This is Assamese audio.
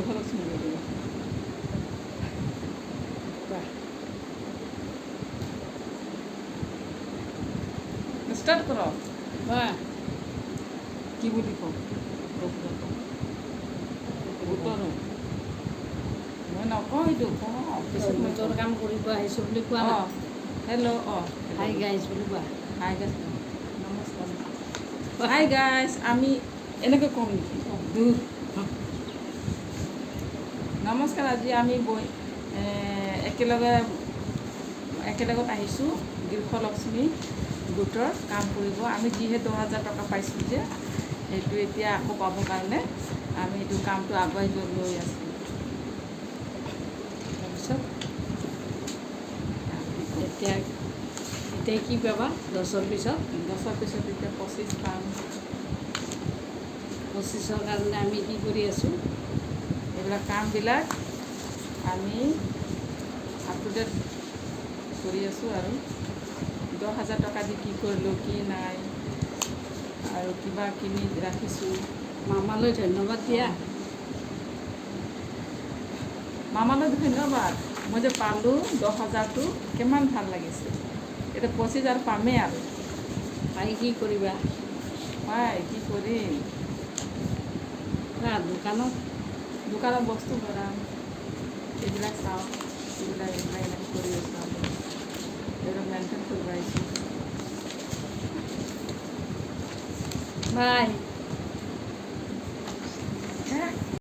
গৃহলক্ষ্মী দিব ষ্টাৰ্ট কৰক কি বুলি কওঁ গোটৰ মই নকওঁ এইটো কওঁ পিছত মই গোটৰ কাম কৰিব আহিছোঁ বুলি কোৱা অঁ হেল্ল' অঁ হাই গাইজ বুলি কোৱা হাই গাইজ নমস্কাৰ হাই গাইজ আমি এনেকৈ কম নেকি দূৰ নমস্কাৰ আজি আমি একেলগত আহিছোঁ গৃহলক্ষ্মী গোটৰ কাম কৰিব আমি যিহে 10,000 টকা পাইছোঁ যে সেইটো এতিয়া আকৌ পাবৰ কাৰণে আমি এইটো কামটো আগুৱাই লৈ আছোঁ তাৰপিছত এতিয়া কি পাবা 10ৰ পিছত 10ৰ পিছত এতিয়া 25 পাম 25ৰ কাৰণে আমি কি কৰি আছোঁ এইবিলাক কামবিলাক আমি আপ টু ডেট কৰি আছোঁ আৰু 10,000 টকা দি কি কৰিলোঁ কি নাই আৰু কিবা কিনি ৰাখিছোঁ মামালৈ ধন্যবাদ দিয়া মামালৈ ধন্যবাদ মই যে পালোঁ 10,000টো কিমান ভাল লাগিছে এতিয়া 25,000 পামেই আৰু পাই কি কৰিবা পাই কি কৰিম দোকানত বস্তু ভৰাম এইবিলাক চাওঁ এইবিলাক এনেকৈ কৰি আছোঁ আমি এইবিলাক মেইনটেইন কৰিব আহিছোঁ বাই